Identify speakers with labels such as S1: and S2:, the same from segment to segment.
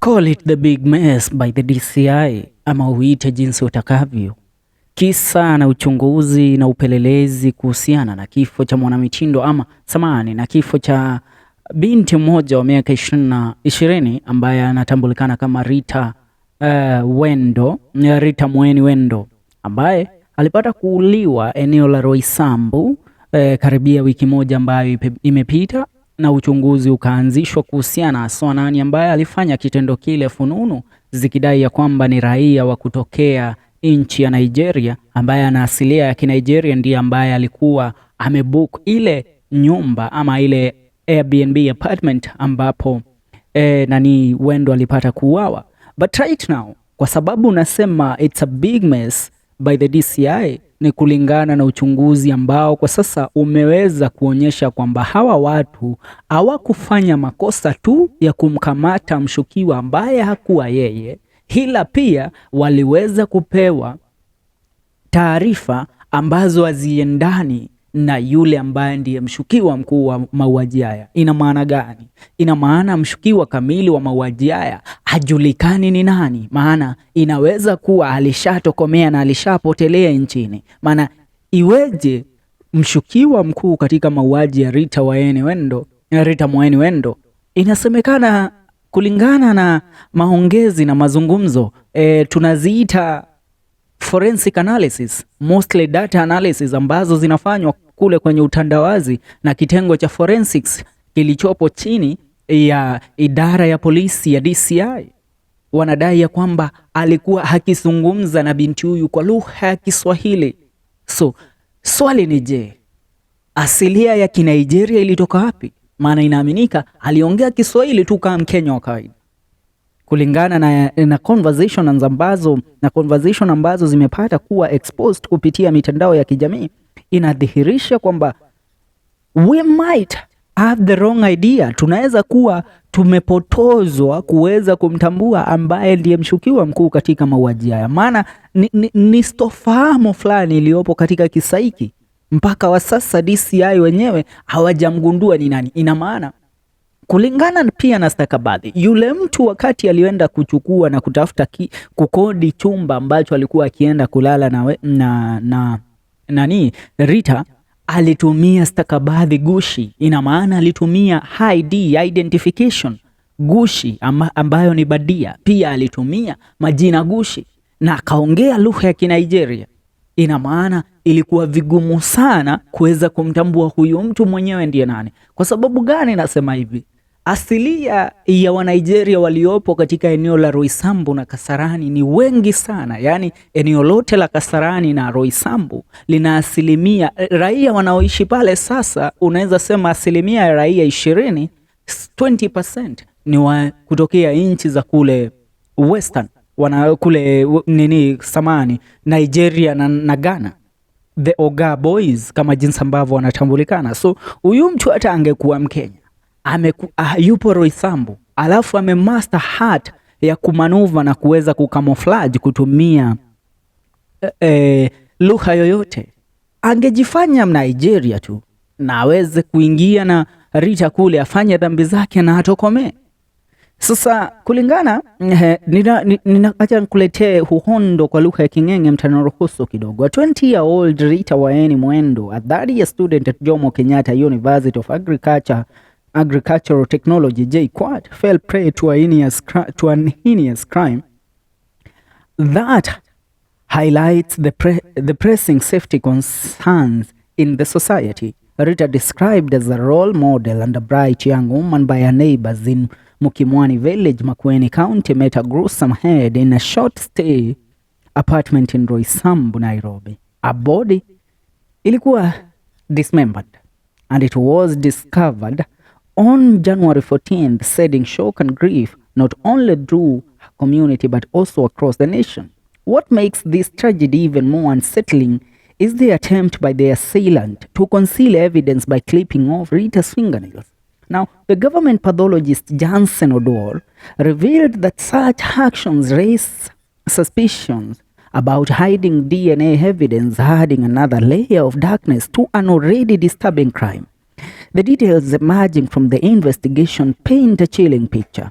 S1: Call it the big mess by the DCI ama uite jinsi utakavyo. Kisa na uchunguzi na upelelezi kuhusiana na kifo cha mwanamitindo na kifo cha binti mmoja wa miaka 20 ambaye anatambulikana kama Rita Waeni Wendo, ambaye alipata kuuliwa eneo la Roysambu karibia wiki moja ambayo imepita, na uchunguzi ukaanzishwa kuhusiana haswa nani ambaye alifanya kitendo kile, fununu zikidai ya kwamba ni raia wa kutokea nchi ya Nigeria ambaye ana asilia ya Kinigeria, ndiye ambaye alikuwa amebook ile nyumba ama ile Airbnb apartment ambapo nani Wendo alipata kuuawa. But right now, kwa sababu unasema it's a big mess by the DCI, ni kulingana na uchunguzi ambao kwa sasa umeweza kuonyesha kwamba hawa watu hawakufanya makosa tu ya kumkamata mshukiwa ambaye hakuwa yeye, ila pia waliweza kupewa taarifa ambazo haziendani na yule ambaye ndiye mshukiwa mkuu wa mauaji haya. Ina maana gani? Ina maana mshukiwa kamili wa mauaji haya hajulikani ni nani. Maana inaweza kuwa alishatokomea na alishapotelea nchini. Maana iweje mshukiwa mkuu katika mauaji ya Rita Waeni Wendo, inasemekana kulingana na maongezi na mazungumzo, tunaziita forensic analysis, mostly data analysis, ambazo zinafanywa kule kwenye utandawazi na kitengo cha forensics kilichopo chini ya idara ya polisi ya DCI. Wanadai ya kwamba alikuwa hakizungumza na binti huyu kwa lugha ya Kiswahili. So swali ni je, asilia ya Kinigeria ilitoka wapi? Maana inaaminika aliongea Kiswahili tu kama Mkenya wa kawaida. Kulingana na conversation ambazo zimepata kuwa exposed kupitia mitandao ya kijamii, inadhihirisha kwamba we might have the wrong idea. Tunaweza kuwa tumepotozwa kuweza kumtambua ambaye ndiye mshukiwa mkuu katika mauaji haya. Maana ni stofahamu fulani iliyopo katika kisa hiki. Mpaka wa sasa DCI wenyewe hawajamgundua ni nani. Ina maana kulingana pia na stakabadhi, yule mtu wakati alienda kuchukua na kutafuta kukodi chumba ambacho alikuwa akienda kulala na Rita, alitumia stakabadhi gushi. Ina maana alitumia ID, identification gushi ambayo ni badia. Pia alitumia majina gushi na akaongea lugha ya Kinigeria. Ina maana ilikuwa vigumu sana kuweza kumtambua huyu mtu mwenyewe ndiye nani. Kwa sababu gani nasema hivi? Asilia ya Wanigeria waliopo katika eneo la Roysambu na Kasarani ni wengi sana. Yani eneo lote la Kasarani na Roysambu lina asilimia raia wanaoishi pale. Sasa unaweza sema asilimia ya raia 20% ni wa kutokea nchi za kule Western, kule Nigeria na Ghana, the Oga Boys kama jinsi ambavyo wanatambulikana. So huyu mtu hata angekuwa Mkenya, yupo Roysambu, alafu amemaster art ya kumanuva na kuweza kucamouflage kutumia lugha yoyote, angejifanya Nigeria tu na aweze kuingia na Rita kule afanye dhambi zake na atokomee. Sasa kulingana acha nikuletee uhondo kwa lugha ya King'enge, mtaniruhusu kidogo. A 20-year-old Rita Waeni Wendo, a 30-year student at Jomo Kenyatta University of Agricultural Technology, JKUAT, fell prey to an heinous crime that highlights the pressing safety concerns in the society. Rita, described as a role model and a bright young woman by her neighbors in Mukimwani village, Makueni County, met a gruesome head in a short stay apartment in Roysambu, Nairobi. Her body ilikuwa dismembered and it was discovered on January 14th, sending shock and grief not only through her community but also across the nation. What makes this tragedy even more unsettling is the attempt by the assailant to conceal evidence by clipping off Rita's fingernails. Now, the government pathologist Jansen Odor revealed that such actions raise suspicions about hiding DNA evidence, adding another layer of darkness to an already disturbing crime. The details emerging from the investigation paint a chilling picture.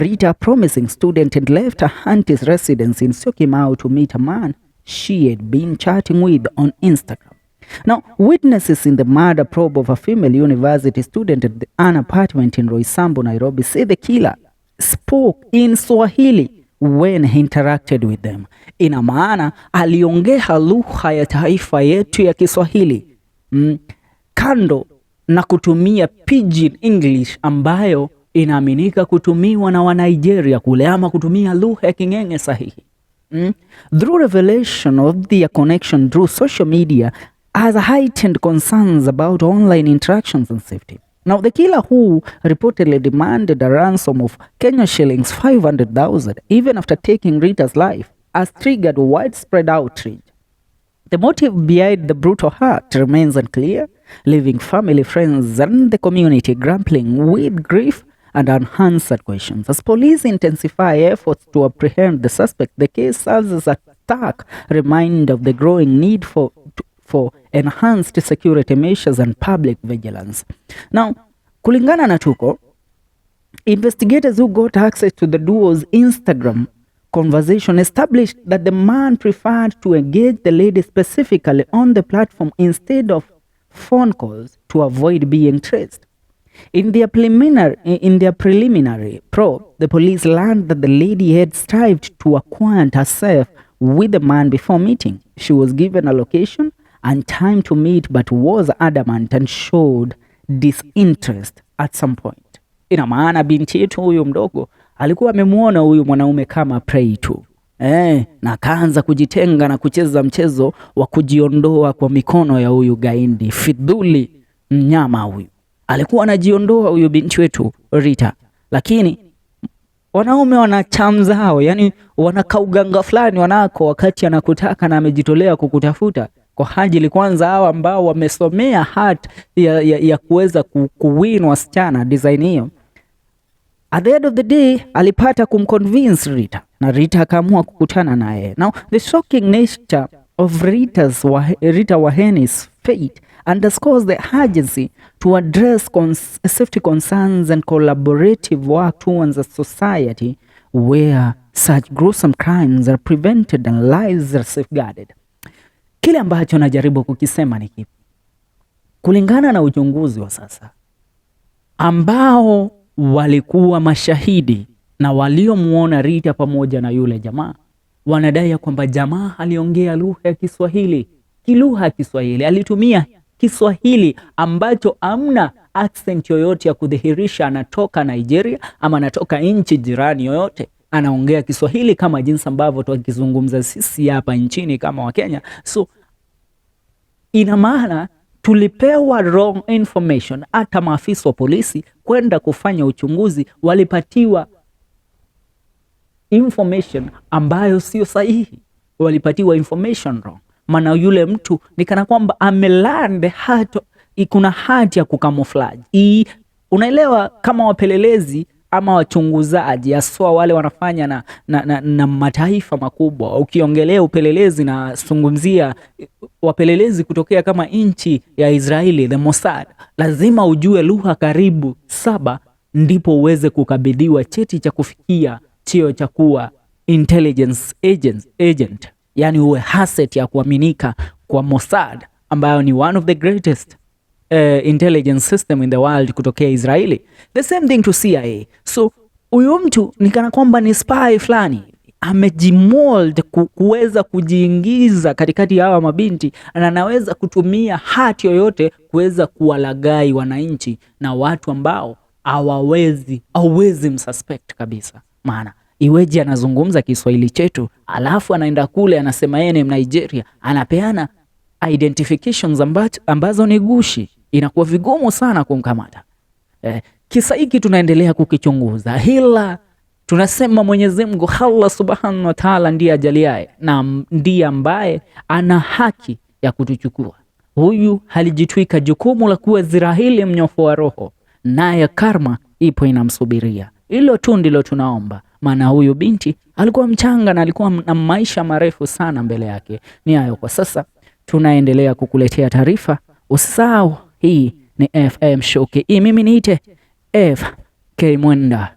S1: Rita, a promising student, had left her auntie's residence in Syokimau to meet a man she had been chatting with on Instagram. Now, witnesses in the murder probe of a female university student at an apartment in Roysambu, Nairobi, say the killer spoke in Swahili when he interacted with them. Ina maana aliongea lugha ya taifa yetu ya Kiswahili kando na kutumia pidgin English ambayo inaaminika kutumiwa na wa Nigeria kule, ama kutumia lugha ya king'eng'e sahihi. Through revelation of their connection through social media has heightened concerns about online interactions and safety. Now, the killer, who reportedly demanded a ransom of Kenya shillings 500,000 even after taking Rita's life, has triggered widespread outrage. The motive behind the brutal act remains unclear, leaving family, friends, and the community grappling with grief and unanswered questions. As police intensify efforts to apprehend the suspect, the case serves as a stark reminder of the growing need for enhanced security measures and public vigilance. Now, kulingana na Tuko, investigators who got access to the duo's Instagram conversation established that the man preferred to engage the lady specifically on the platform instead of phone calls to avoid being traced. In their preliminary probe, the police learned that the lady had strived to acquaint herself with the man before meeting. She was given a location and time to meet, but was adamant and showed disinterest at some point. Ina maana binti yetu huyu mdogo alikuwa amemuona huyu mwanaume kama prey tu. Na kaanza kujitenga na kucheza mchezo wa kujiondoa kwa mikono ya huyu gaindi fidhuli mnyama huyu. Alikuwa anajiondoa huyu binti wetu Rita, lakini wanaume wana charm zao, yani wanakauganga fulani wanako wakati anakutaka na amejitolea kukutafuta kwa ajili kwanza hawa ambao wamesomea heart ya kuweza kuwin wasichana design hiyo. At the end of the day alipata kumconvince Rita na Rita akaamua kukutana naye. Now, the shocking nature of Rita Waeni's fate underscores the urgency to address safety concerns and collaborative work towards a society where such gruesome crimes are prevented and lives are safeguarded. Kile ambacho najaribu kukisema ni kipi? Kulingana na uchunguzi wa sasa ambao walikuwa mashahidi na waliomuona Rita pamoja na yule jamaa, wanadai ya kwamba jamaa aliongea lugha ya Kiswahili, kilugha ya Kiswahili, alitumia Kiswahili ambacho amna accent yoyote ya kudhihirisha anatoka Nigeria ama anatoka nchi jirani yoyote. Anaongea Kiswahili kama jinsi ambavyo tukizungumza sisi hapa nchini kama wa Kenya. So ina maana tulipewa wrong information. Hata maafisa wa polisi kwenda kufanya uchunguzi walipatiwa information ambayo sio sahihi, walipatiwa information wrong. Maana yule mtu ni kana kwamba amelande hato, kuna hati ya kukamuflaji. Unaelewa, kama wapelelezi ama wachunguzaji aswa wale wanafanya na mataifa makubwa. Ukiongelea upelelezi na zungumzia wapelelezi kutokea kama nchi ya Israeli, the Mossad, lazima ujue lugha karibu 7 ndipo uweze kukabidhiwa cheti cha kufikia cheo cha kuwa intelligence agent. Yani uwe asset ya kuaminika kwa Mossad, ambayo ni one of the greatest intelligence system in the world kutokea Israeli. The same thing to CIA. So huyu mtu ni kana kwamba ni spy fulani, amejimold kuweza kujiingiza katikati ya hawa mabinti, na anaweza kutumia hati yoyote kuweza kuwalagai wananchi na watu ambao hawawezi msuspect kabisa. Maana iweje anazungumza Kiswahili chetu alafu anaenda kule anasema yeye ni Nigeria, anapeana identifications ambazo ni gushi. Inakuwa vigumu sana kumkamata. Kisa hiki tunaendelea kukichunguza, ila tunasema Mwenyezi Mungu Allah Subhanahu wa Ta'ala ndiye ajaliaye na ndiye ambaye ana haki ya kutuchukua. Huyu halijitwika jukumu la kuwa Zirahili mnyofu wa roho, naye karma ipo inamsubiria. Hilo tu ndilo tunaomba, maana huyu binti alikuwa mchanga na alikuwa na maisha marefu sana mbele yake. Ni hayo kwa sasa, tunaendelea kukuletea taarifa. Usisahau, hii ni FM Show. Mimi niite FK Mwenda.